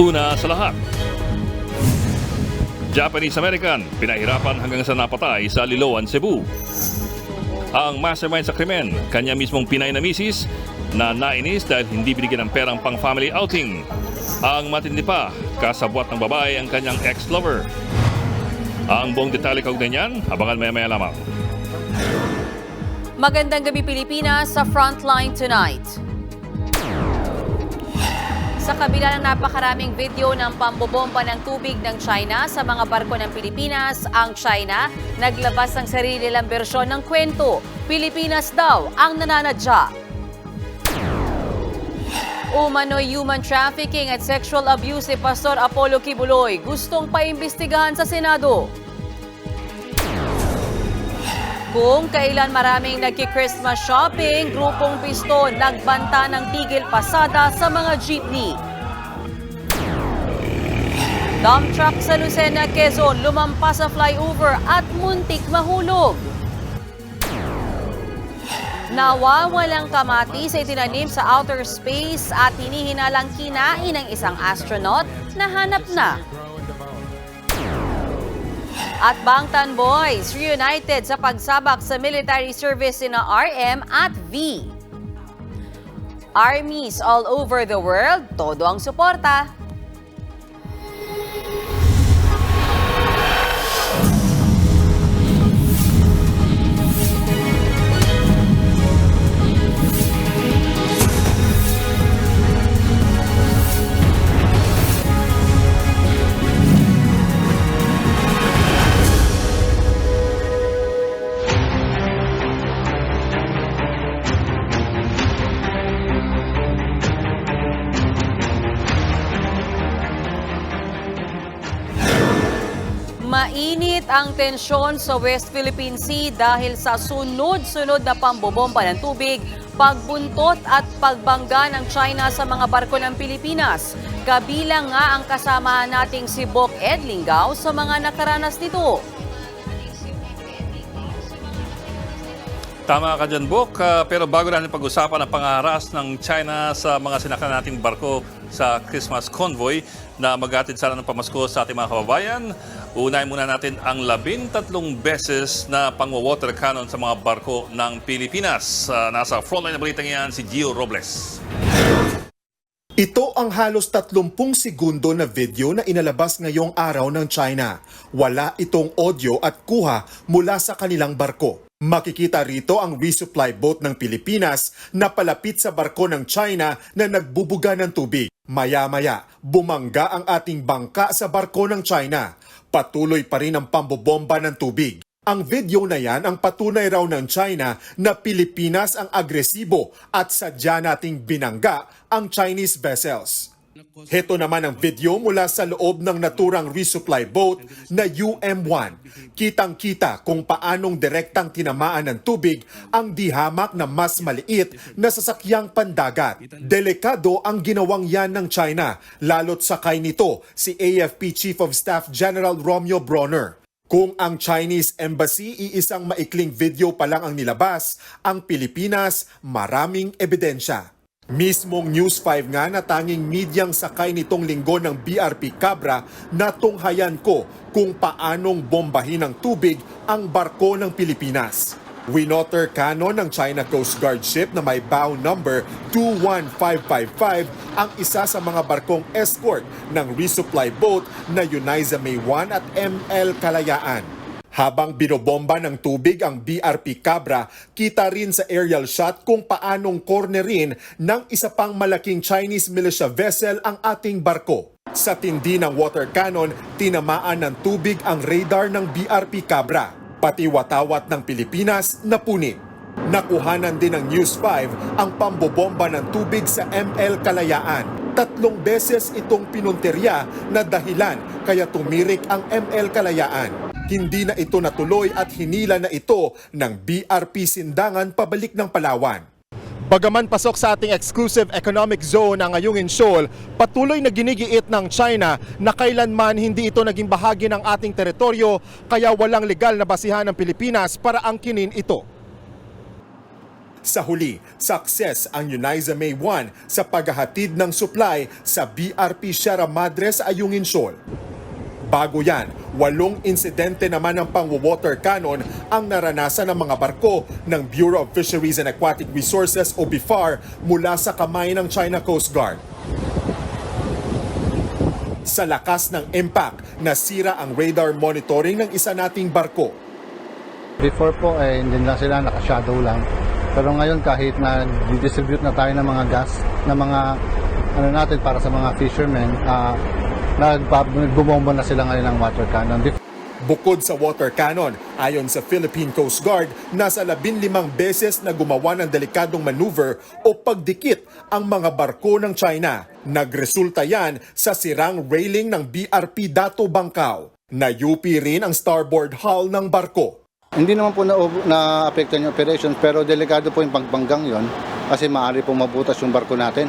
Una sa lahat, Japanese-American, pinahirapan hanggang sa napatay sa Liloan, Cebu. Ang mastermind sa krimen, kanya mismong Pinay na misis na nainis dahil hindi binigyan ng perang pang-family outing. Ang matindi pa, kasabwat ng babae ang kanyang ex-lover. Ang buong detalye kaugnay niyan, abangan maya-maya lamang. Magandang gabi Pilipinas sa Frontline Tonight. Sa kabila ng napakaraming video ng pambobomba ng tubig ng China sa mga barko ng Pilipinas, ang China naglabas ng sarili nilang bersyon ng kwento. Pilipinas daw ang nananadya. Umano'y human trafficking at sexual abuse ni Pastor Apollo Kibuloy gustong paimbestigahan sa Senado. Kung kailan maraming nagki-Christmas shopping, grupong piston nagbanta ng tigil pasada sa mga jeepney. Dump truck sa Lucena, Quezon lumampas sa flyover at muntik mahulog. Nawawalang kamatis ay tinanim sa outer space at hinihinalang kinain ng isang astronaut na hanap na. At Bangtan Boys reunited sa pagsabak sa military service na RM at V. Armies all over the world, todo ang suporta. Mainit ang tensyon sa West Philippine Sea dahil sa sunod-sunod na pambobomba ng tubig, pagbuntot at pagbangga ng China sa mga barko ng Pilipinas. Kabilang nga ang kasama nating si Bok Ed Linggao sa mga nakaranas nito. Tama ka dyan, Bok. Pero bago natin pag-usapan ang pangaras ng China sa mga sinakyan nating barko sa Christmas convoy na maghatid sana ng pamasko sa ating mga kababayan, unahin muna natin ang 13 beses na pang-water cannon sa mga barko ng Pilipinas. Nasa frontline na balitang yan si Gio Robles. Ito ang halos 30 segundo na video na inalabas ngayong araw ng China. Wala itong audio at kuha mula sa kanilang barko. Makikita rito ang resupply boat ng Pilipinas na palapit sa barko ng China na nagbubuga ng tubig. Maya-maya, bumangga ang ating bangka sa barko ng China. Patuloy pa rin ang pambobomba ng tubig. Ang video na yan ang patunay raw ng China na Pilipinas ang agresibo at sadya nating binangga ang Chinese vessels. Heto naman ang video mula sa loob ng naturang resupply boat na UM1. Kitang-kita kung paanong direktang tinamaan ng tubig ang dihamak na mas maliit na sasakyang pandagat. Delikado ang ginawang yan ng China, lalo't sakay nito si AFP Chief of Staff General Romeo Bronner. Kung ang Chinese Embassy iisang maikling video pa lang ang nilabas, ang Pilipinas maraming ebidensya. Mismong News 5 nga na tanging medyang sakay nitong linggo ng BRP Cabra na tunghayan ko kung paanong bombahin ng tubig ang barko ng Pilipinas. Winotter cannon ng China Coast Guard ship na may bow number 21555 ang isa sa mga barkong escort ng resupply boat na Uniza May 1 at ML Kalayaan. Habang binobomba ng tubig ang BRP Cabra, kita rin sa aerial shot kung paanong cornerin ng isa pang malaking Chinese militia vessel ang ating barko. Sa tindi ng water cannon, tinamaan ng tubig ang radar ng BRP Cabra. Pati watawat ng Pilipinas napunit. Nakuhanan din ng News 5 ang pambobomba ng tubig sa ML Kalayaan. 3 beses itong pinunterya na dahilan kaya tumirik ang ML Kalayaan. Hindi na ito natuloy at hinila na ito ng BRP Sindangan pabalik ng Palawan. Bagaman pasok sa ating exclusive economic zone ang Ayungin Shoal, patuloy na ginigiit ng China na kailanman hindi ito naging bahagi ng ating teritoryo kaya walang legal na basihan ng Pilipinas para angkinin ito. Sa huli, success ang UNIZA May 1 sa paghahatid ng supply sa BRP Sierra Madre sa Ayungin Shoal. Bago yan, 8 insidente naman ng pang-water cannon ang naranasan ng mga barko ng Bureau of Fisheries and Aquatic Resources o BIFAR mula sa kamay ng China Coast Guard. Sa lakas ng impact, nasira ang radar monitoring ng isa nating barko. Before po, hindi lang sila, naka-shadow lang. Pero ngayon, kahit na distribute na tayo ng mga gas, na mga ano natin para sa mga fishermen, nagbumombo na sila ngayon ng water cannon. Bukod sa water cannon, ayon sa Philippine Coast Guard, nasa 15 beses na gumawa ng delikadong maneuver o pagdikit ang mga barko ng China. Nagresulta yan sa sirang railing ng BRP Dato Bangkao. Nayupi rin ang starboard hull ng barko. Hindi naman po na-apektuhan yung operations, pero delikado po yung pagbanggang yon kasi maaari pong mabutas yung barko natin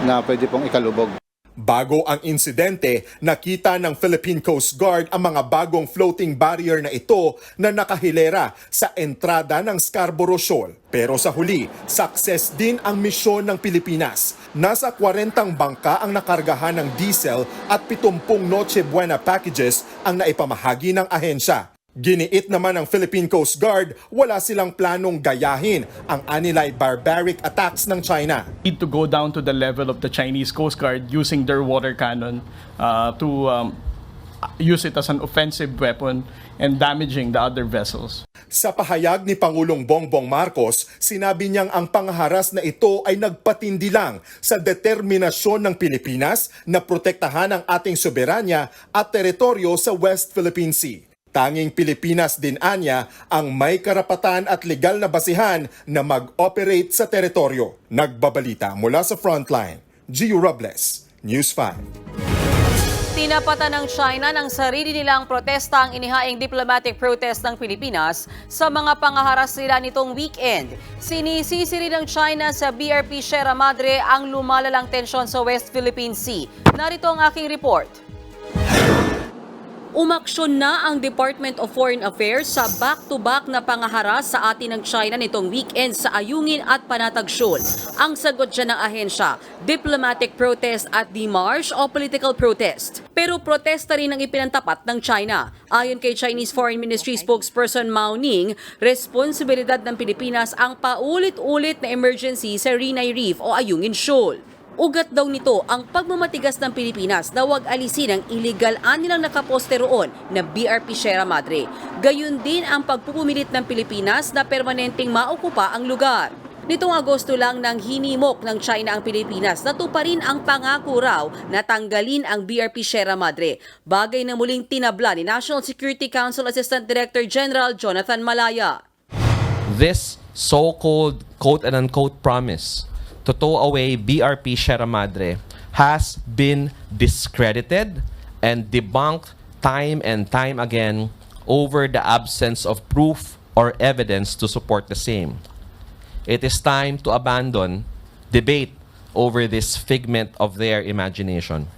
na pwede pong ikalubog. Bago ang insidente, nakita ng Philippine Coast Guard ang mga bagong floating barrier na ito na nakahilera sa entrada ng Scarborough Shoal. Pero sa huli, success din ang misyon ng Pilipinas. Nasa 40 bangka ang nakargahan ng diesel at 70 Noche Buena packages ang naipamahagi ng ahensya. Giniit naman ng Philippine Coast Guard, wala silang planong gayahin ang anilay barbaric attacks ng China. Need to go down to the level of the Chinese Coast Guard using their water cannon to use it as an offensive weapon and damaging the other vessels. Sa pahayag ni Pangulong Bongbong Marcos, sinabi niyang ang pangharas na ito ay nagpatindi lang sa determinasyon ng Pilipinas na protektahan ang ating soberanya at teritoryo sa West Philippine Sea. Tanging Pilipinas din anya ang may karapatan at legal na basihan na mag-operate sa teritoryo. Nagbabalita mula sa Frontline, Gio Robles, News 5. Tinapatan ng China ng sarili nilang protesta ang inihaing diplomatic protest ng Pilipinas sa mga pangaharas nila nitong weekend. Sinisisi rin ng China sa BRP Sierra Madre ang lumalalang tensyon sa West Philippine Sea. Narito ang aking report. Umaksyon na ang Department of Foreign Affairs sa back-to-back na pangaharas sa atin ng China nitong weekend sa Ayungin at Panatag Shoal. Ang sagot dyan ng ahensya, diplomatic protest at demarche o political protest. Pero protesta rin ang ipinantapat ng China. Ayon kay Chinese Foreign Ministry spokesperson Mao Ning, responsibilidad ng Pilipinas ang paulit-ulit na emergency sa Rinay Reef o Ayungin Shoal. Ugat daw nito ang pagmamatigas ng Pilipinas na huwag alisin ang illegal nilang nakaposte roon na BRP Sierra Madre. Gayun din ang pagpupumilit ng Pilipinas na permanenteng maokupa ang lugar. Nitong Agosto lang nang hinimok ng China ang Pilipinas na tuparin ang pangako raw na tanggalin ang BRP Sierra Madre. Bagay na muling tinabla ni National Security Council Assistant Director General Jonathan Malaya. This so-called quote-unquote promise to tow away BRP Sierra Madre has been discredited and debunked time and time again over the absence of proof or evidence to support the same. It is time to abandon debate over this figment of their imagination.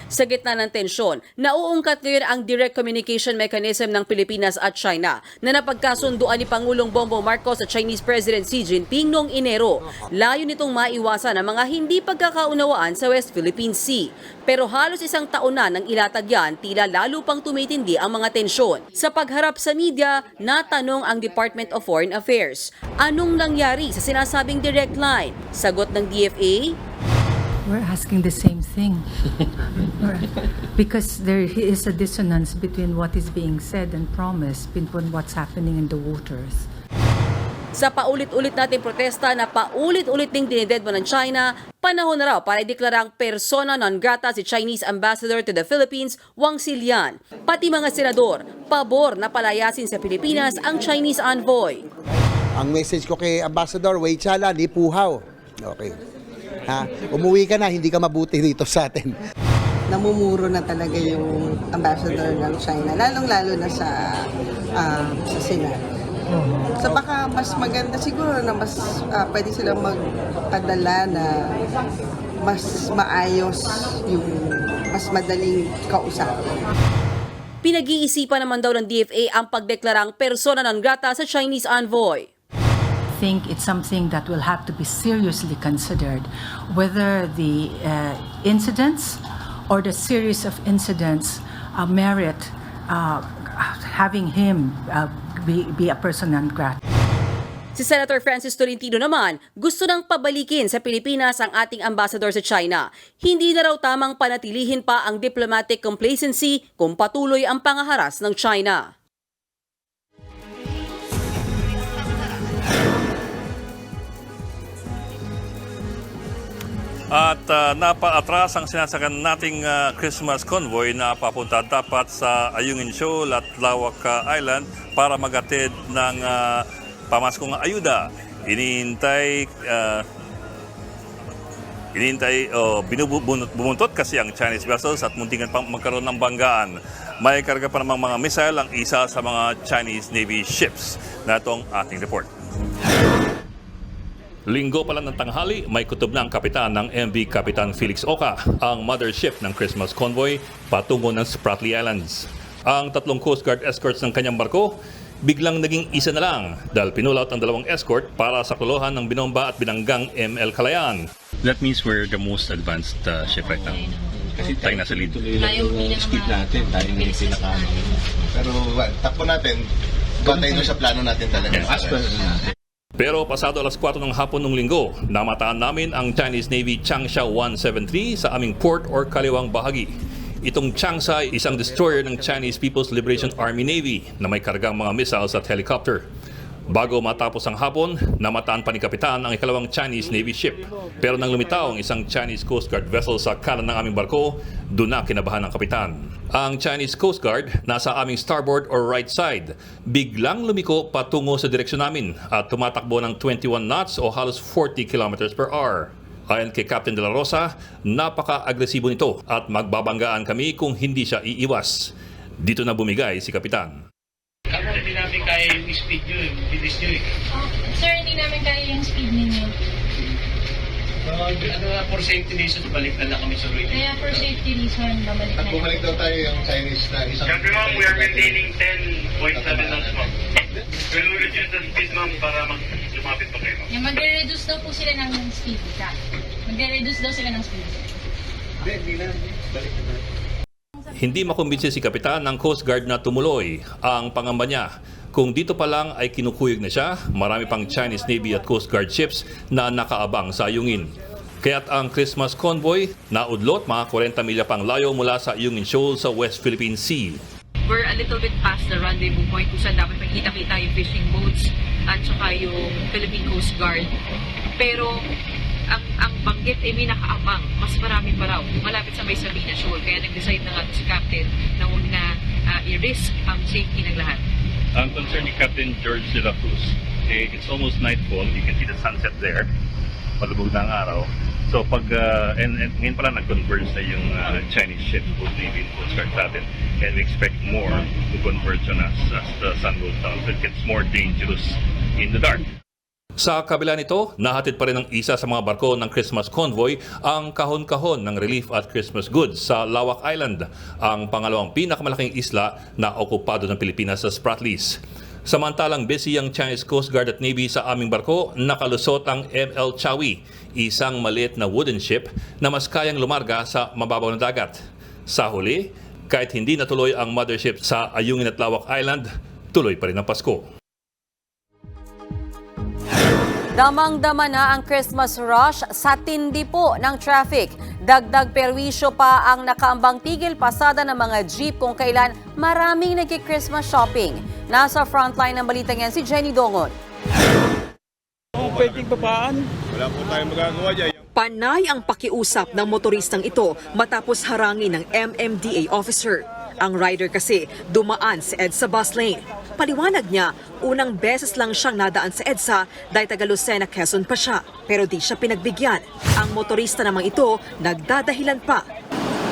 Sa gitna ng tensyon, nauungkat ngayon ang direct communication mechanism ng Pilipinas at China na napagkasunduan ni Pangulong Bongbong Marcos at Chinese President Xi Jinping noong Enero. Layo nitong maiwasan ang mga hindi pagkakaunawaan sa West Philippine Sea. Pero halos isang taon na nang ilatag yan, tila lalo pang tumitindi ang mga tensyon. Sa pagharap sa media, natanong ang Department of Foreign Affairs. Anong nangyari sa sinasabing direct line? Sagot ng DFA, we're asking the same thing. Because there is a dissonance between what is being said and promised between what's happening in the waters. sa paulit-ulit nating protesta na paulit-ulit ding dinidedma ng China, panahon na raw para ideklarang persona non grata si Chinese Ambassador to the Philippines, Wang Xilian. Pati mga senador, pabor na palayasin sa Pilipinas ang Chinese envoy. Ang message ko kay Ambassador Wei Chala, di puhaw. Okay. Ha? Umuwi ka na, hindi ka mabuti dito sa atin. Namumuro na talaga yung ambassador ng China, lalong-lalo na sa Senado. So baka mas maganda siguro na mas pwede silang magpadala na mas maayos yung mas madaling kausapin. Pinag-iisipan naman daw ng DFA ang pagdeklarang persona non grata sa Chinese envoy. think it's something that will have to be seriously considered, whether the incidents or the series of incidents merit having him be a person non grata. Si Senator Francis Tolentino naman, gusto nang pabalikin sa Pilipinas ang ating ambassador sa China. Hindi na raw tamang panatilihin pa ang diplomatic complacency kung patuloy ang pangaharas ng China. At napaatras ang sinasakan nating Christmas convoy na papunta dapat sa Ayungin Shoal at Lawak Island para magatid ng pamaskong ayuda. Bumuntot kasi ang Chinese vessels at muntingan pang magkaroon ng banggaan. May karga pa namang mga missile ang isa sa mga Chinese Navy ships. Na itong ating report. Linggo pa lang ng tanghali, may kutob na ang kapitan ng MV Kapitan Felix Oca, ang mothership ng Christmas convoy patungo ng Spratly Islands. Ang tatlong Coast Guard escorts ng kanyang barko biglang naging isa na lang dahil pinulaut ang dalawang escort para sa klolohan ng binomba at binanggang ML Kalayaan. That means we're the most advanced ship right now. Kasi tayo nasa lead. Speed natin, tayo na yung pinaka. Pero takbo natin, batay doon sa plano natin talaga. Pero pasado alas 4 ng hapon ng linggo, namataan namin ang Chinese Navy Changsha 173 sa aming port or kaliwang bahagi. Itong Changsha ay isang destroyer ng Chinese People's Liberation Army Navy na may kargang mga missiles at helicopter. Bago matapos ang hapon, namataan pa ni Kapitan ang ikalawang Chinese Navy ship. Pero nang lumitaw ang isang Chinese Coast Guard vessel sa kanan ng aming barko, doon na kinabahan ng Kapitan. Ang Chinese Coast Guard nasa aming starboard or right side. Biglang lumiko patungo sa direksyon namin at tumatakbo ng 21 knots o halos 40 kilometers per hour. Ayon kay Captain De La Rosa, napaka-agresibo nito at magbabanggaan kami kung hindi siya iiwas. Dito na bumigay si Kapitan. Hindi namin kaya yung speed nyo, bilis nyo eh. Sir, hindi namin kaya yung speed ninyo. For safety reasons, balik na lang kami sa radio. Kaya for safety reason, babalik na. At bumalik daw tayo yung Chinese na isang... Sabi ma'am, we are maintaining 10.7 knots ma'am. Reduce the speed ma'am para lumapit pa kayo. Yung magre-reduce daw po sila ng speed. Magre-reduce daw sila ng speed. Hindi na. Balik na tayo. Hindi makumbinsi si Kapitan ng Coast Guard na tumuloy ang pangamba niya. Kung dito pa lang ay kinukuyog na siya, marami pang Chinese Navy at Coast Guard ships na nakaabang sa Ayungin. Kaya't ang Christmas convoy naudlot mga 40 milya pang layo mula sa Ayungin Shoal sa West Philippine Sea. We're a little bit past the rendezvous point kung saan dapat makita-kita yung fishing boats at saka yung Philippine Coast Guard. Pero ang banggit ay may nakaabang, mas marami pa raw, malapit sa may Sabina Shoal. Kaya nag-decide na nga si Captain na huwag na i-risk ang safety ng lahat. Ang concern ni Captain George de la Cruz, it's almost nightfall, you can see the sunset there, palubog na ang araw. So pag, and ngayon pala nag-converge na yung Chinese ship, both Navy and Coast Guard natin, and we expect more to converge on us as the sun goes down. So it gets more dangerous in the dark. Sa kabila nito, nahatid pa rin ng isa sa mga barko ng Christmas convoy ang kahon-kahon ng relief at Christmas goods sa Lawak Island, ang pangalawang pinakamalaking isla na okupado ng Pilipinas sa Spratlys. Samantalang busy ang Chinese Coast Guard at Navy sa aming barko, nakalusot ang ML Chawi, isang maliit na wooden ship na mas kayang lumarga sa mababaw na dagat. Sa huli, kahit hindi natuloy ang mothership sa Ayungin at Lawak Island, tuloy pa rin ang Pasko. Damang-dama na ang Christmas rush sa tindi po ng traffic. Dagdag perwisyo pa ang nakaambang tigil pasada ng mga jeep kung kailan maraming nagki-Christmas shopping. Nasa frontline ng balitang yan si Jenny Dongon. Wala po tayong magagawa dyan. Panay ang pakiusap ng motoristang ito matapos harangin ng MMDA officer. Ang rider kasi dumaan sa EDSA bus lane. Paliwanag niya, unang beses lang siyang nadaan sa EDSA dahil taga Lucena, Quezon pa siya. Pero di siya pinagbigyan. Ang motorista namang ito, nagdadahilan pa.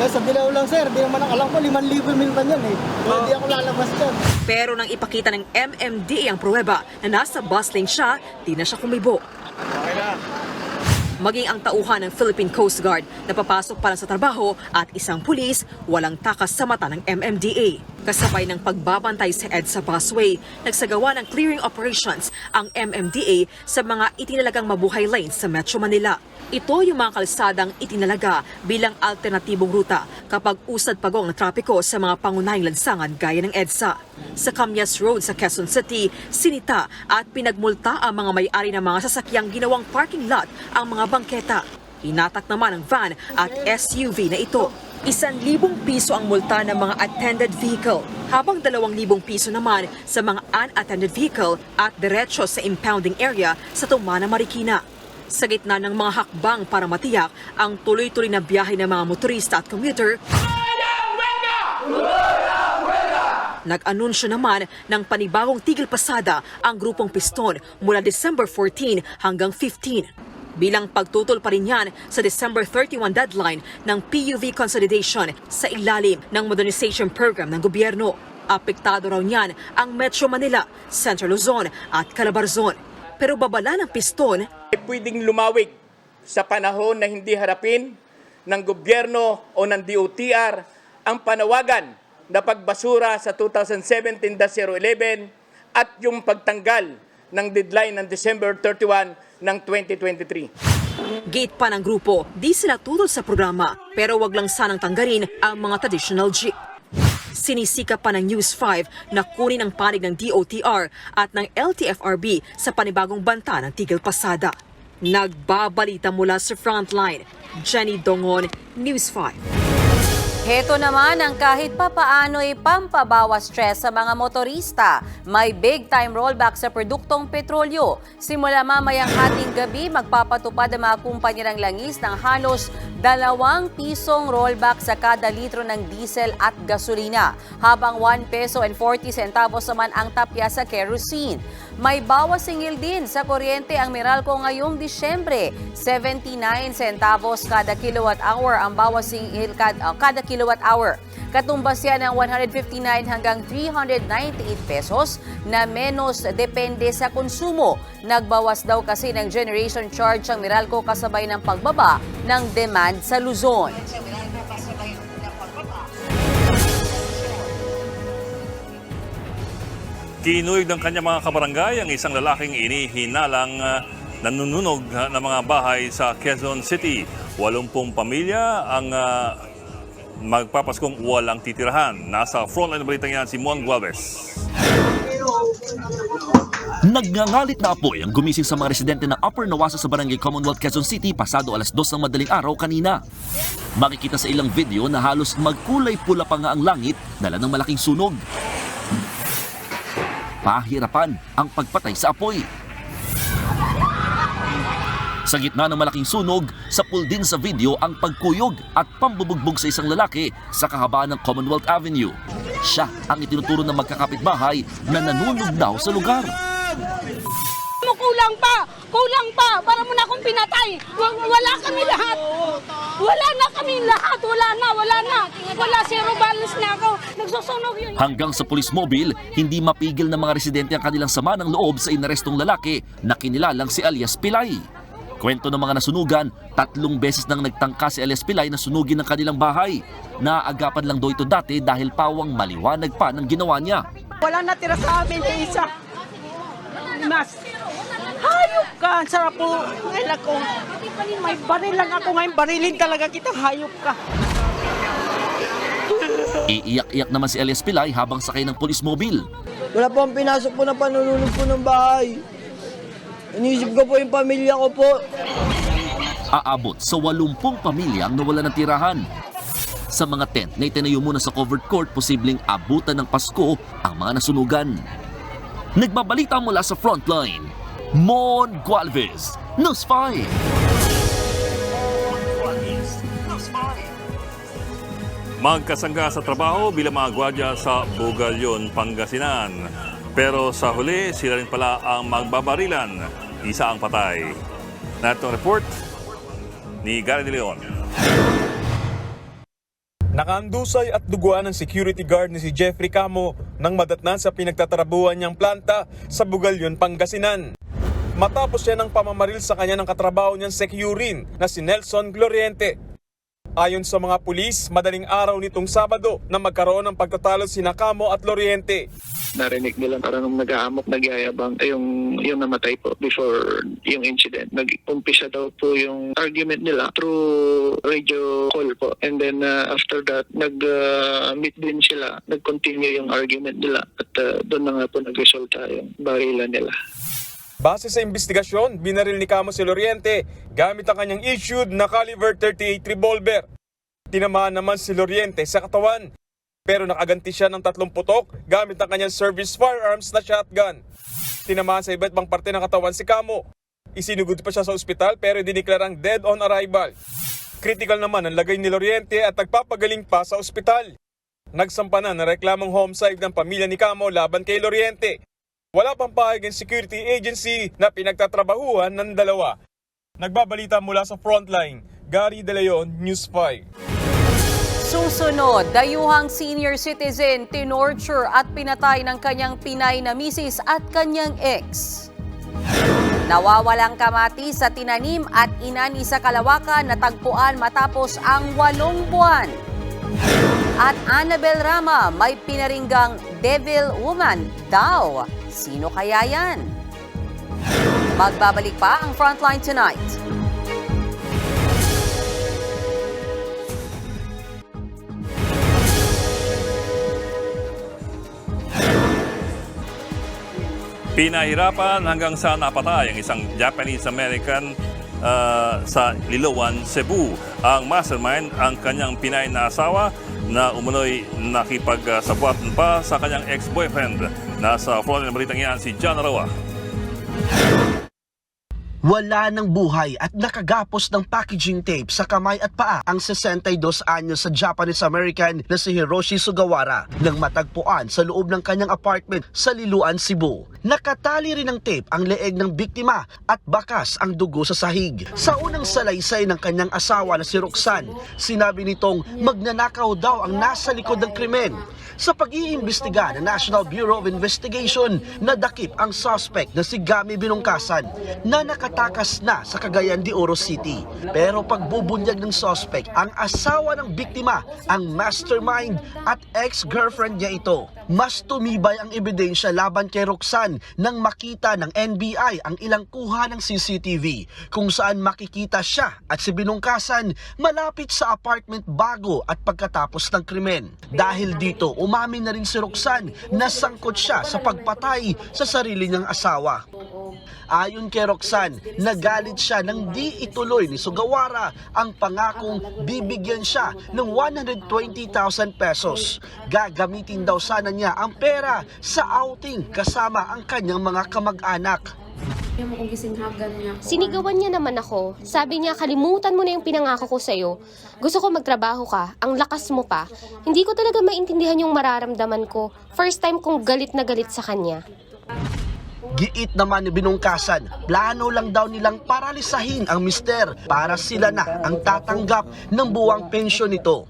Sa Bilao lang sir, di naman ang alam ko, 5,000 minsan yan eh. Hindi ako lalabas dyan. Pero nang ipakita ng MMDA ang pruweba na nasa bus lane siya, di na siya kumibo. Maging ang tauhan ng Philippine Coast Guard na papasok pa lang sa trabaho at isang pulis walang takas sa mata ng MMDA. Kasabay ng pagbabantay sa EDSA busway, nagsagawa ng clearing operations ang MMDA sa mga itinalagang mabuhay lanes sa Metro Manila. Ito yung mga kalsadang itinalaga bilang alternatibong ruta kapag usad pagong ng trapiko sa mga pangunahing lansangan gaya ng EDSA. Sa Camias Road sa Quezon City, sinita at pinagmulta ang mga may-ari ng mga sasakyang ginawang parking lot ang mga bangketa. Hinatak naman ang van at SUV na ito. 1,000 piso ang multa ng mga attended vehicle, habang 2,000 piso naman sa mga unattended vehicle at diretso sa impounding area sa Tumana, Marikina. Sa gitna ng mga hakbang para matiyak ang tuloy-tuloy na biyahe ng mga motorista at commuter, nag-anunsyo naman ng panibagong tigil pasada ang grupong Piston mula December 14 hanggang 15. Bilang pagtutol pa rin yan sa December 31 deadline ng PUV consolidation sa ilalim ng modernization program ng gobyerno. Apektado raw niyan ang Metro Manila, Central Luzon at Calabarzon. Pero babala ng Piston, pwedeng lumawig sa panahon na hindi harapin ng gobyerno o ng DOTR ang panawagan na pagbasura sa 2017-011 at yung pagtanggal ng deadline ng December 31 ng 2023. Gate pa ng grupo, di sila tutol sa programa pero wag lang sanang tanggalin ang mga traditional jeep. Sinisika pa ng News 5 na kunin ang panig ng DOTR at ng LTFRB sa panibagong banta ng tigil pasada. Nagbabalita mula sa Frontline, Jenny Dongon, News 5. Heto naman ang kahit papaano'y pampabawas stress sa mga motorista. May big-time rollback sa produktong petrolyo. Simula mamayang hating gabi, magpapatupad ang mga kumpanya ng langis ng halos 2 pisong rollback sa kada litro ng diesel at gasolina, habang 1 peso and 40 centavos naman ang tapya sa kerosene. May bawas singil din sa kuryente ang Meralco ngayong Disyembre. 79 centavos kada kilowatt hour ang bawas singil kada kilowatt hour. Katumbas yan ng 159 hanggang 398 pesos na menos depende sa konsumo. Nagbawas daw kasi ng generation charge ang Meralco kasabay ng pagbaba ng demand sa Luzon. Kinuyog ng kanyang mga kabarangay ang isang lalaking inihinalang nanununog ng mga bahay sa Quezon City. 80 pamilya ang magpapaskong walang titirahan. Nasa frontline na balitang yan si Mon Gualvez. Nagngangalit na apoy ang gumising sa mga residente ng Upper Nawasa sa Barangay Commonwealth, Quezon City pasado alas 2 ng madaling araw kanina. Makikita sa ilang video na halos magkulay pula pa nga ang langit dala ng malaking sunog. Pahirapan ang pagpatay sa apoy. Sa gitna ng malaking sunog, sapul din sa video ang pagkuyog at pambubugbog sa isang lalaki sa kahabaan ng Commonwealth Avenue. Siya ang itinuturo ng magkakapitbahay na nanunog daw sa lugar. Kulang pa, para mo na akong pinatay. Wala kami lahat. Wala na kami lahat, wala na. Wala, zero balance na ako. Nagsusunog yun. Hanggang sa police mobile, hindi mapigil ng mga residente ang kanilang sama ng loob sa inarestong lalaki na kinilalang si Alias Pilay. Kwento ng mga nasunugan, 3 beses nang nagtangka si Alias Pilay na sunugin ang kanilang bahay. Naaagapan lang daw ito dati dahil pawang maliwanag pa ng ginawa niya. Wala natira sa amin, isa. Mas, hayop ka. Ang sarap po. Ngayon ako, may baril lang ako ngayon. Barilin talaga kita, hayop ka. Iiyak-iyak naman si Alias Pilay habang sakay ng police mobile. Wala po ang pinasok po na panununog po ng bahay. Inisip ko po yung pamilya ko po. Aabot sa 80 pamilya ang nawala ng tirahan. Sa mga tent na itinayo muna sa covered court, posibleng abutan ng Pasko ang mga nasunugan. Nagbabalita mula sa Frontline, Mon Gualvez, News 5. Magkasangga sa trabaho bilang mga gwardiya sa Bugalyon, Pangasinan. Pero sa huli, sila rin pala ang magbabarilan. Isa ang patay. Narito ang report ni Gary De Leon. Nakaandusay at duguan ng security guard ni si Jeffrey Camo nang madatnan sa pinagtatrabuhan niyang planta sa Bugalyon, Pangasinan. matapos siya ng pamamaril sa kanya ng katrabaho niyang sekyurin na si Nelson Gloriente. Ayon sa mga pulis, madaling araw nitong Sabado na magkaroon ng pagtatalo sina Camo at Gloriente. Narinig nila parang nag-aamok, nagyayabang yung namatay po before yung incident. Nag-umpisa daw po yung argument nila through radio call po. And then after that, nag-meet din sila. Nag-continue yung argument nila. At doon na nga po nag-resulta yung barilan nila. Base sa investigasyon, binaril ni Camo si Gloriente gamit ang kanyang issued na caliber 38 revolver. Tinamaan naman si Gloriente sa katawan, pero nakaganti siya ng 3 putok gamit ang kanyang service firearms na shotgun. Tinamaan sa iba't ibang parte ng katawan si Camo. Isinugod pa siya sa ospital pero diniklarang dead on arrival. Critical naman ang lagay ni Gloriente at nagpapagaling pa sa ospital. Nagsampa na ng reklamong homicide ng pamilya ni Camo laban kay Gloriente. Wala pang pahayag ang security agency na pinagtatrabahuhan ng dalawa. Nagbabalita mula sa Frontline, Gary De Leon, News 5. Susunod, dayuhang senior citizen tinorture at pinatay ng kanyang Pinay na misis at kanyang ex. Nawawalang kamati sa tinanim at inani sa Kalawakan na tagpuan matapos ang 8 buwan. At Annabel Rama may pinaringgang Devil Woman daw. Sino kaya yan? Magbabalik pa ang Frontline tonight. Pinahirapan hanggang sa napatay ang isang Japanese-American sa Liloan, Cebu. Ang mastermind, ang kanyang Pinay na asawa na umunoy nakipagsabwatan pa sa kanyang ex-boyfriend. Nasa front ng balitang yan si John Arawa. Wala ng buhay at nakagapos ng packaging tape sa kamay at paa ang 62 anyos sa Japanese-American na si Hiroshi Sugawara nang matagpuan sa loob ng kanyang apartment sa Liloan, Cebu. Nakatali rin ng tape ang leeg ng biktima at bakas ang dugo sa sahig. Sa unang salaysay ng kanyang asawa na si Roxanne, sinabi nitong magnanakaw daw ang nasa likod ng krimen. Sa pag-iimbestiga ng National Bureau of Investigation, nadakip ang suspect na si Gami Binungkasan na nakatakas na sa Cagayan de Oro City. Pero pagbubunyag ng suspect, ang asawa ng biktima, ang mastermind at ex-girlfriend niya ito. Mas tumibay ang ebidensya laban kay Roxanne nang makita ng NBI ang ilang kuha ng CCTV kung saan makikita siya at si Binungkasan malapit sa apartment bago at pagkatapos ng krimen. Dahil dito, umamin na rin si Roxanne na sangkot siya sa pagpatay sa sarili niyang asawa. Ayon kay Roxanne, nagalit siya nang di ituloy ni Sugawara ang pangakong bibigyan siya ng 120,000 pesos. Gagamitin daw sana niya ang pera sa outing kasama ang kanyang mga kamag-anak. Sinigawan niya naman ako. Sabi niya, kalimutan mo na yung pinangako ko sa'yo. Gusto ko magtrabaho ka, ang lakas mo pa. Hindi ko talaga maintindihan yung mararamdaman ko. First time kong galit na galit sa kanya. Giit naman ni Binungkasan, plano lang daw nilang paralisahin ang mister para sila na ang tatanggap ng buwang pensyon nito.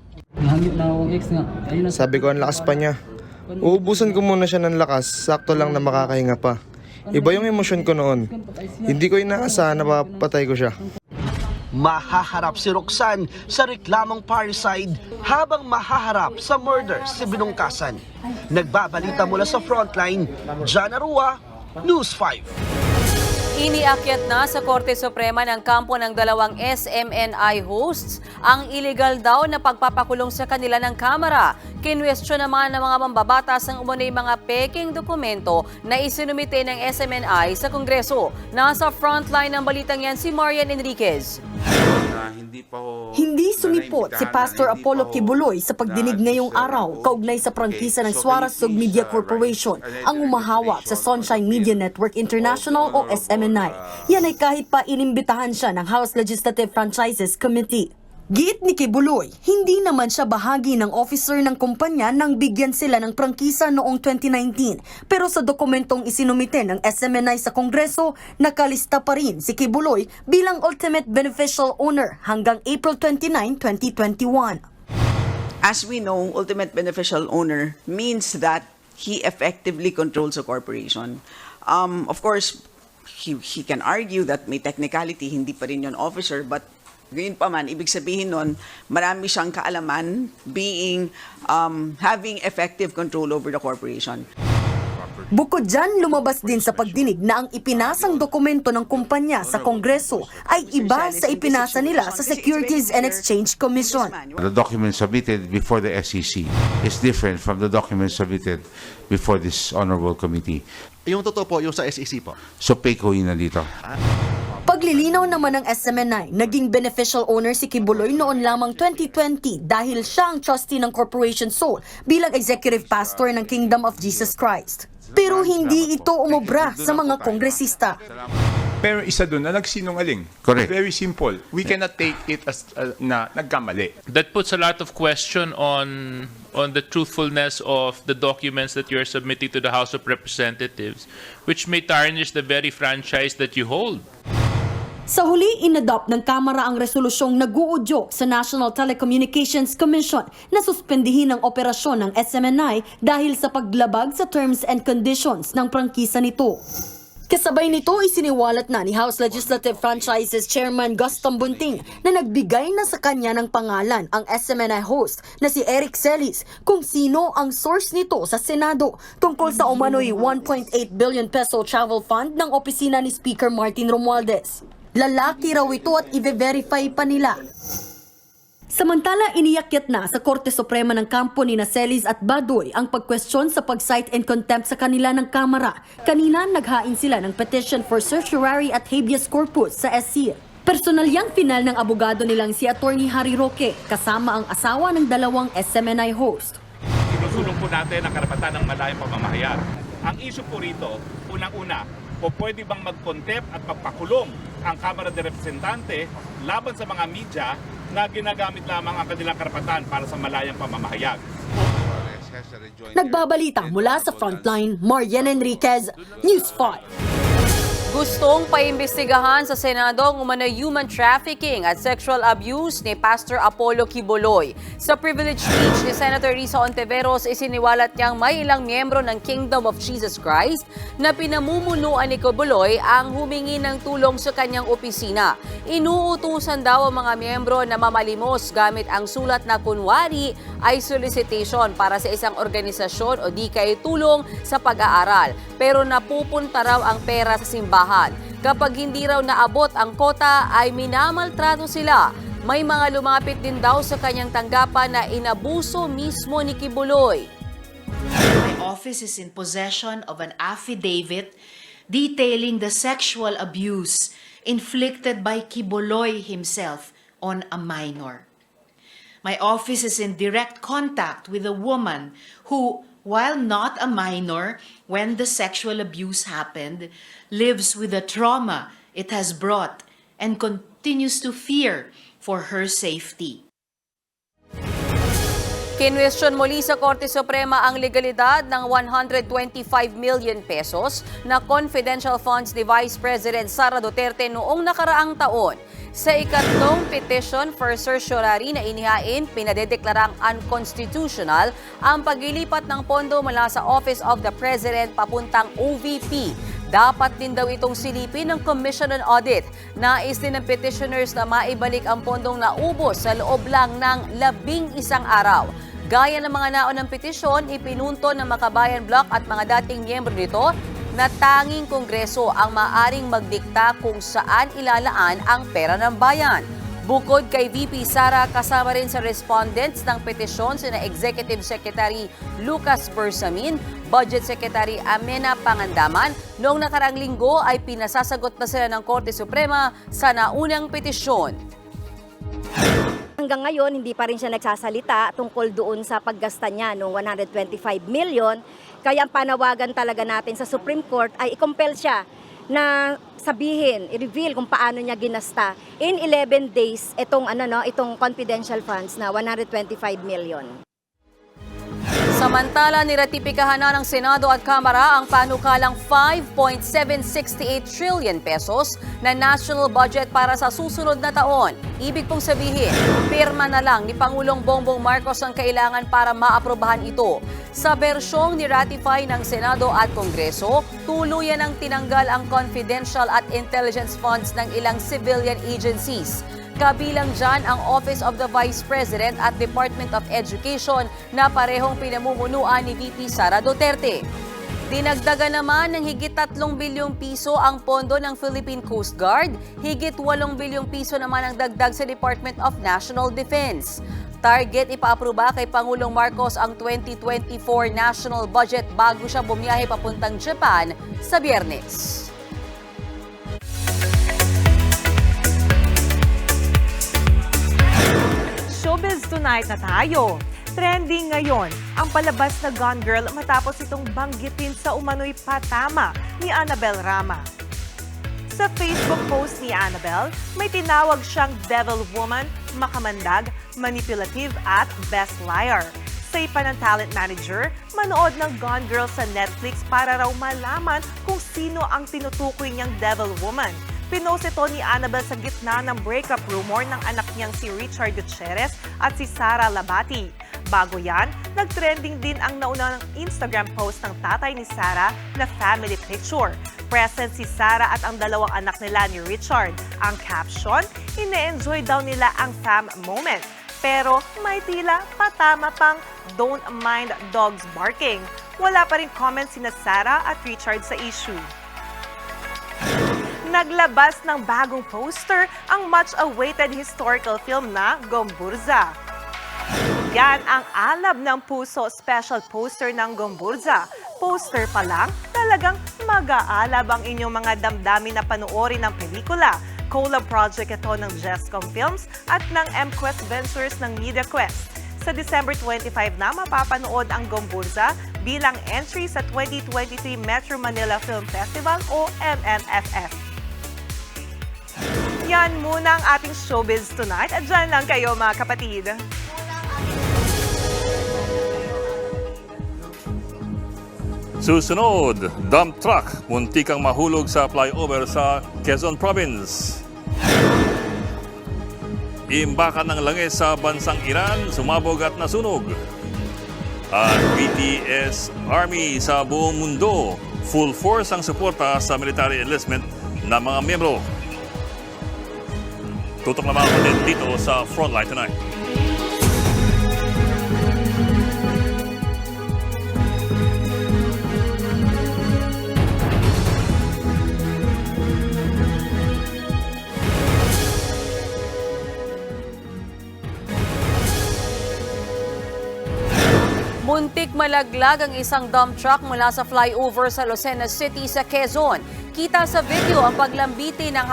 Sabi ko ang lakas pa niya. Uubusan ko muna siya ng lakas, sakto lang na makakahinga pa. Iba yung emosyon ko noon. Hindi ko inaasahan na papatay ko siya. Mahaharap si Roxanne sa reklamong parricide habang mahaharap sa murder si Binungkasan. Nagbabalita mula sa Frontline, John Arua, News 5. Iniakyat na sa Korte Suprema ng kampo ng 2 SMNI hosts ang illegal daw na pagpapakulong sa kanila ng Kamara. Kinwestiyon naman ng mga mambabatas ang umunoy mga peking dokumento na isinumite ng SMNI sa Kongreso. Nasa frontline ng balitang yan si Marian Enriquez. Hindi sumipot si Pastor Apollo Kibuloy sa pagdinig ngayong araw kaugnay sa prangkisa ng Suarasug Media Corporation ang umahawak sa Sunshine Media Network International o SMNI. Yan ay kahit pa inimbitahan siya ng House Legislative Franchises Committee. Giit ni Kibuloy, hindi naman siya bahagi ng officer ng kumpanya nang bigyan sila ng prangkisa noong 2019. Pero sa dokumentong isinumite ng SMNI sa Kongreso, nakalista pa rin si Kibuloy bilang ultimate beneficial owner hanggang April 29, 2021. As we know, ultimate beneficial owner means that he effectively controls a corporation. Of course, he can argue that may technicality, hindi pa rin yun officer, but gayon pa man, ibig sabihin nun, marami siyang kaalaman having effective control over the corporation. Bukod dyan, lumabas din sa pagdinig na ang ipinasang dokumento ng kumpanya sa Kongreso ay iba sa ipinasa nila sa Securities and Exchange Commission. The document submitted before the SEC is different from the document submitted before this honorable committee. Yung totoo po, yung sa SEC po. So, PAYCO yun nandito. Paglilinaw naman ng SMNI, naging beneficial owner si Kibuloy noon lamang 2020 dahil siya ang trustee ng Corporation Soul bilang executive pastor ng Kingdom of Jesus Christ. Pero hindi ito umubra sa mga kongresista. Pero isa doon na nagsinungaling. Correct. Very simple. We cannot take it as na nagkamali. That puts a lot of question on the truthfulness of the documents that you're submitting to the House of Representatives, which may tarnish the very franchise that you hold. Sa huli, inadopt ng Kamara ang resolusyong nag-uudyok sa National Telecommunications Commission na suspendihin ang operasyon ng SMNI dahil sa paglabag sa terms and conditions ng prangkisa nito. Kasabay nito, isiniwalat na ni House Legislative Franchises Chairman Gaston Bunting na nagbigay na sa kanya ng pangalan ang SMNI host na si Eric Celis kung sino ang source nito sa Senado tungkol sa umano'y 1.8 billion peso travel fund ng opisina ni Speaker Martin Romualdez. Lalaki raw ito at i-verify pa nila. Samantala, iniyakyat na sa Korte Suprema ng kampo ni Celis at Badoy ang pagkwestiyon sa pag-cite and contempt sa kanila ng Kamara. Kanina, naghain sila ng petition for certiorari at habeas corpus sa SC. Personal yang final ng abogado nilang si Attorney Harry Roque, kasama ang asawa ng dalawang SMNI host. Sinusulong po natin ang karapatan ng malayang pamamahayag. Ang issue po rito, unang-una, o pwede bang mag-contempt at magpakulong ang Kamara de Representante laban sa mga media na ginagamit lamang ang kanilang karapatan para sa malayang pamamahayag. Nagbabalita mula sa Frontline, Marian Enriquez, News 5. Gustong paimbestigahan sa Senado ang umano'y human trafficking at sexual abuse ni Pastor Apollo Kibuloy. Sa privilege speech ni Senator Risa Ontiveros, isiniwalat niyang may ilang miyembro ng Kingdom of Jesus Christ na pinamumunuan ni Kibuloy ang humingi ng tulong sa kanyang opisina. Inuutusan daw ang mga miyembro na mamalimos gamit ang sulat na kunwari ay solicitation para sa isang organisasyon o di kay tulong sa pag-aaral. Pero napupunta raw ang pera sa simbahan. Kapag hindi raw naabot ang kota ay minamaltrato sila. May mga lumapit din daw sa kanyang tanggapan na inabuso mismo ni Kibuloy. My office is in possession of an affidavit detailing the sexual abuse inflicted by Kibuloy himself on a minor. My office is in direct contact with a woman who, while not a minor when the sexual abuse happened, lives with the trauma it has brought and continues to fear for her safety. Kinwestiyon muli sa Korte Suprema ang legalidad ng 125 million pesos na confidential funds ni Vice President Sara Duterte noong nakaraang taon. Sa ikatlong petition for certiorari na inihain, pinadedeklarang unconstitutional ang paglilipat ng pondo mula sa Office of the President papuntang OVP. Dapat din daw itong silipin ng Commission on Audit. Nais din ng petitioners na maibalik ang pondong naubos sa loob lang ng 11 araw. Gaya ng mga naunang petisyon, ipinunto ng Makabayan Bloc at mga dating miyembro nito na tanging Kongreso ang maaring magdikta kung saan ilalaan ang pera ng bayan. Bukod kay VP Sara, kasama rin sa respondents ng petisyon sina Executive Secretary Lucas Bersamin, Budget Secretary Amena Pangandaman. Noong nakarang linggo ay pinasasagot na sila ng Korte Suprema sa naunang petisyon. Hanggang ngayon, hindi pa rin siya nagsasalita tungkol doon sa paggasta niya ng 125 million. Kaya ang panawagan talaga natin sa Supreme Court ay i-compel siya na sabihin, i-reveal kung paano niya ginasta in 11 days itong confidential funds na 125 million. Samantala, niratipikahan na ng Senado at Kamara ang panukalang 5.768 trillion pesos na national budget para sa susunod na taon. Ibig pong sabihin, pirma na lang ni Pangulong Bongbong Marcos ang kailangan para maaprubahan ito. Sa bersyong ni-ratify ng Senado at Kongreso, tuluyan ang tinanggal ang confidential at intelligence funds ng ilang civilian agencies. Kabilang dyan ang Office of the Vice President at Department of Education na parehong pinamumunuan ni VP Sara Duterte. Dinagdagan naman ng higit 3 bilyong piso ang pondo ng Philippine Coast Guard, higit 8 bilyong piso naman ang dagdag sa Department of National Defense. Target ipaapruba kay Pangulong Marcos ang 2024 national budget bago siya bumiyahe papuntang Japan sa Biyernes. Showbiz Tonight na tayo. Trending ngayon ang palabas na Gone Girl matapos itong banggitin sa umano'y patama ni Annabel Rama. Sa Facebook post ni Annabel, may tinawag siyang devil woman, makamandag, manipulative at best liar. Sa ipa ng talent manager, manood ng Gone Girl sa Netflix para raw malaman kung sino ang tinutukoy niyang devil woman. Pinost ito ni Annabel sa gitna ng breakup rumor ng anak niyang si Richard Gutierrez at si Sara Labati. Bago yan, nag-trending din ang naunang Instagram post ng tatay ni Sara na family picture. Present si Sara at ang dalawang anak nila ni Richard. Ang caption, ine-enjoy daw nila ang fam moment. Pero may tila patama pang don't mind dogs barking. Wala pa rin comments sina Sara at Richard sa issue. Naglabas ng bagong poster ang much-awaited historical film na Gomburza. Yan ang Alab ng Puso special poster ng Gomburza. Poster pa lang, talagang mag-aalab ang inyong mga damdamin na panoorin ng pelikula. Collab project ito ng Jescom Films at ng MQuest Ventures ng MediaQuest. Sa December 25 na mapapanood ang Gomburza bilang entry sa 2023 Metro Manila Film Festival o MMFF. Yan muna ang ating Showbiz Tonight at dyan lang kayo mga kapatid. Susunod, dump truck muntikang mahulog sa flyover sa Quezon Province. Imbakan ng langis sa bansang Iran, sumabog at nasunog. At BTS Army sa buong mundo, full force ang suporta sa military enlistment ng mga miyembro. Tutok na mga kapatid dito sa Frontline Tonight. Muntik malaglag ang isang dump truck mula sa flyover sa Lucena City sa Quezon. Kita sa video ang paglambiti ng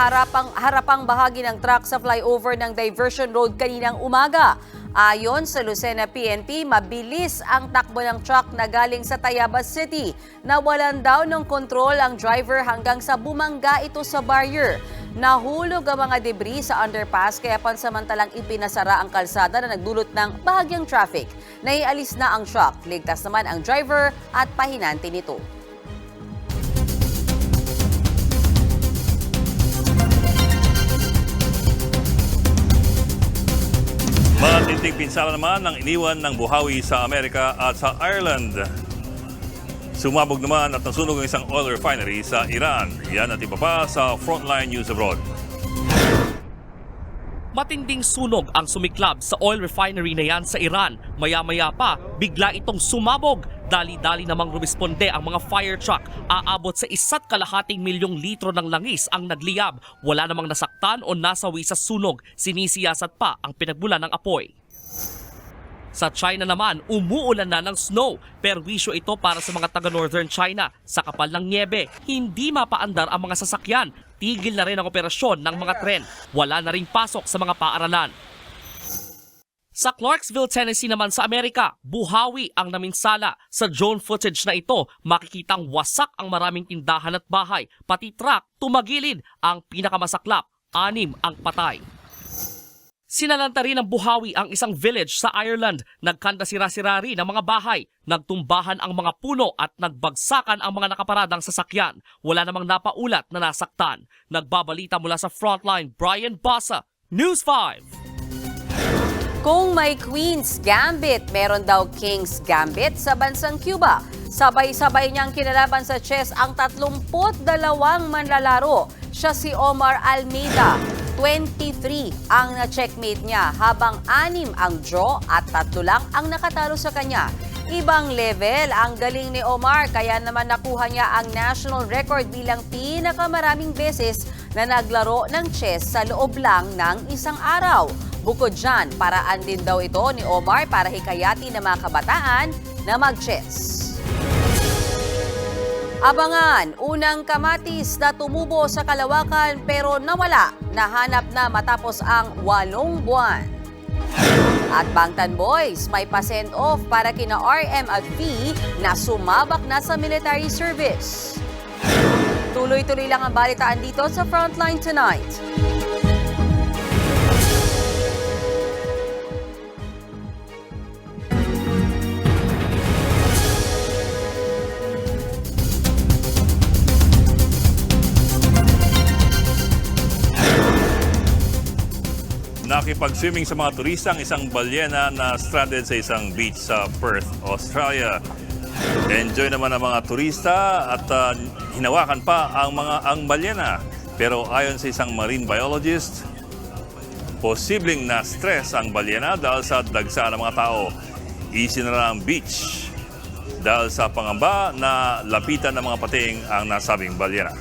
harapang bahagi ng truck sa flyover ng Diversion Road kaninang umaga. Ayon sa Lucena PNP, mabilis ang takbo ng truck na galing sa Tayabas City. Nawalan daw ng kontrol ang driver hanggang sa bumangga ito sa barrier. Nahulog ang mga debris sa underpass kaya pansamantalang ipinasara ang kalsada na nagdulot ng bahagyang traffic. Naialis na ang truck. Ligtas naman ang driver at pahinante nito. Matinding pinsala naman ang iniwan ng buhawi sa Amerika at sa Ireland. Sumabog naman at nasunog ang isang oil refinery sa Iran. Yan at iba pa sa Frontline News Abroad. Matinding sunog ang sumiklab sa oil refinery na yan sa Iran. Maya-maya pa, bigla itong sumabog. Dali-dali namang rumisponde ang mga fire truck. Aabot sa 1.2 milyong litro ng langis ang nagliyab. Wala namang nasaktan o nasawi sa sunog. Sinisiyasat pa ang pinagmulan ng apoy. Sa China naman, umuulan na ng snow. Perwisyo ito para sa mga taga-Northern China. Sa kapal ng niebe, hindi mapaandar ang mga sasakyan. Tigil na rin ang operasyon ng mga tren. Wala na ring pasok sa mga paaralan. Sa Clarksville, Tennessee naman sa Amerika, buhawi ang naminsala. Sa drone footage na ito, makikitang wasak ang maraming tindahan at bahay. Pati truck tumagilid. Ang pinakamasaklap, 6 ang patay. Sinalanta rin ng buhawi ang isang village sa Ireland. Nagkanda sira-sira rin ang mga bahay. Nagtumbahan ang mga puno at nagbagsakan ang mga nakaparadang sasakyan. Wala namang napaulat na nasaktan. Nagbabalita mula sa Frontline, Brian Basa, News 5. Kung may Queen's Gambit, meron daw King's Gambit sa bansang Cuba. Sabay-sabay niyang kinalaban sa chess ang 32 manlalaro. Siya si Omar Almeida. 23 ang na-checkmate niya habang 6 ang draw at 3 lang ang nakatalo sa kanya. Ibang level ang galing ni Omar kaya naman nakuha niya ang national record bilang pinakamaraming beses na naglaro ng chess sa loob lang ng isang araw. Bukod dyan, paraan din daw ito ni Omar para hikayatin ng mga kabataan na mag-chess. Abangan, unang kamatis na tumubo sa Kalawakan pero nawala, nahanap na matapos ang 8 buwan. At Bangtan Boys, may pa-send off para kina RM at V na sumabak na sa military service. Tuloy-tuloy lang ang balitaan dito sa Frontline Tonight. Nakipag-swimming sa mga turista ang isang balyena na stranded sa isang beach sa Perth, Australia. Enjoy naman ang mga turista at hinawakan pa ang balyena. Pero ayon sa isang marine biologist, posibleng na-stress ang balyena dahil sa dagsa ng mga tao. Isinara ang beach dahil sa pangamba na lapitan ng mga pating ang nasabing balyena.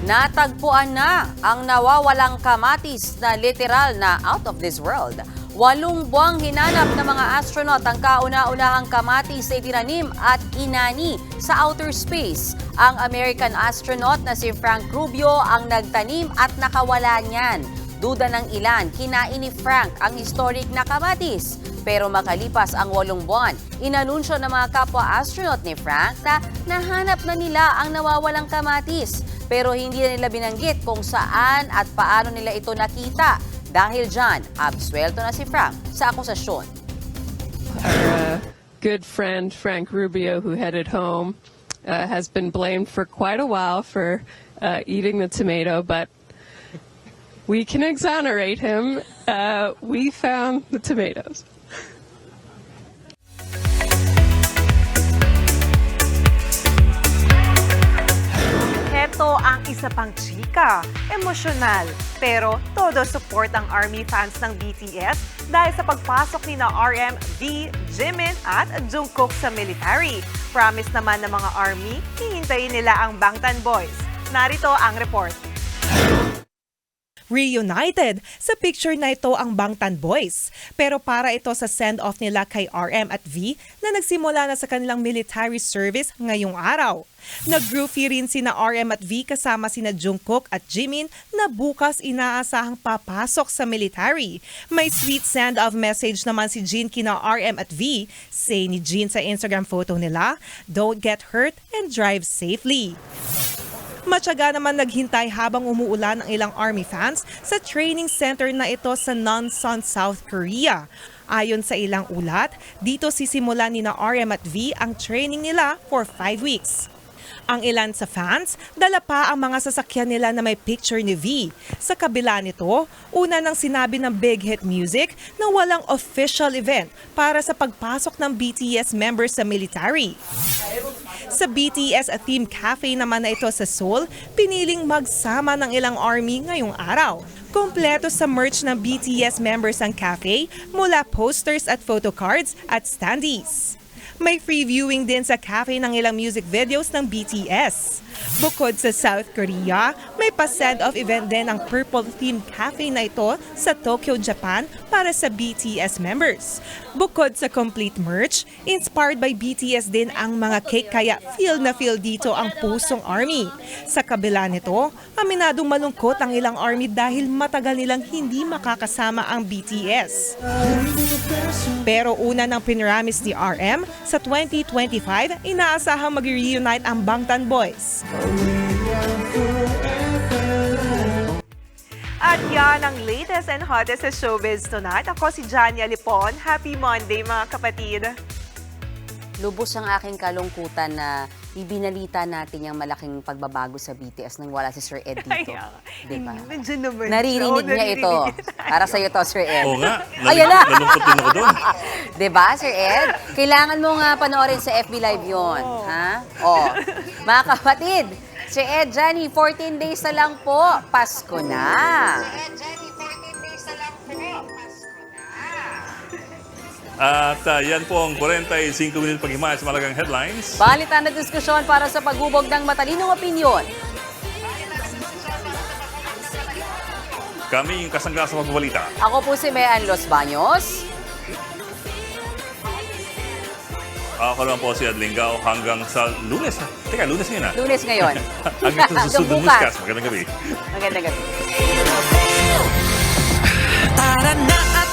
Natagpuan na ang nawawalang kamatis na literal na out of this world. 8 buwang hinanap ng mga astronaut ang kauna-unahang kamatis na itinanim at inani sa outer space. Ang American astronaut na si Frank Rubio ang nagtanim at nakawala niyan. Duda ng ilan, kinain ni Frank ang historic na kamatis. Pero makalipas ang 8 buwan, inanunsyo ng mga kapwa-astronaut ni Frank na nahanap na nila ang nawawalang kamatis. Pero hindi na nila binanggit kung saan at paano nila ito nakita. Dahil dyan, absuelto na si Frank sa akusasyon. Our good friend Frank Rubio, who headed home, has been blamed for quite a while for eating the tomato, but we can exonerate him. We found the tomatoes. Ito ang isa pang chika, emosyonal. Pero todo support ang ARMY fans ng BTS dahil sa pagpasok ni na RM, V, Jimin at Jungkook sa military. Promise naman ng mga ARMY, hihintayin nila ang Bangtan Boys. Narito ang report. Reunited. Sa picture na ito ang Bangtan Boys. Pero para ito sa send-off nila kay RM at V na nagsimula na sa kanilang military service ngayong araw. Nag-groovy rin sina RM at V kasama sina Jungkook at Jimin na bukas inaasahang papasok sa military. May sweet send-off message naman si Jin kina RM at V. Say ni Jin sa Instagram photo nila, "Don't get hurt and drive safely." Matyaga naman naghintay habang umuulan ang ilang ARMY fans sa training center na ito sa Nonsan, South Korea. Ayon sa ilang ulat, dito sisimulan ni na RM at V ang training nila for 5 weeks. Ang ilan sa fans, dala pa ang mga sasakyan nila na may picture ni V. Sa kabila nito, una nang sinabi ng Big Hit Music na walang official event para sa pagpasok ng BTS members sa military. Sa BTS Theme Cafe naman na ito sa Seoul, piniling magsama ng ilang ARMY ngayong araw. Kompleto sa merch ng BTS members ang cafe mula posters at photo cards at standees. May free viewing din sa cafe ng ilang music videos ng BTS. Bukod sa South Korea, may pa-send-off event din ang Purple Theme Cafe na ito sa Tokyo, Japan para sa BTS members. Bukod sa complete merch, inspired by BTS din ang mga cake kaya feel na feel dito ang pusong ARMY. Sa kabila nito, aminadong malungkot ang ilang ARMY dahil matagal nilang hindi makakasama ang BTS. Pero una nang pinramis ni RM, sa 2025, inaasahang mag-reunite ang Bangtan Boys. At yan ang latest and hottest sa showbiz tonight. Ako si Jania Lipon. Happy Monday mga kapatid. Lubos ang aking kalungkutan na ibinalita natin yung malaking pagbabago sa BTS nang wala si Sir Ed dito. Diba? Nandiyan naman. Naririnig niya ito. Para sa'yo to, Sir Ed. Oo nga. Ayan na. Nalungkot din ako doon. Diba, Sir Ed? Kailangan mo nga panoorin sa FB Live yun. Ha? O, mga kapatid, Sir Ed, Johnny, 14 days na lang po. Pasko na. At yan po ang 45 minutes paghimay sa malagang headlines. Balitan na diskusyon para sa paghubog ng matalinong opinyon. Kami yung kasangga sa pagbabalita. Ako po si Mean Los Baños. Ako naman po si Adlingao hanggang sa Lunes. Teka, Lunes ngayon ah. Lunes ngayon. Hanggang sa susunod bukas. newscast. Magandang gabi. Magandang gabi. Tara na at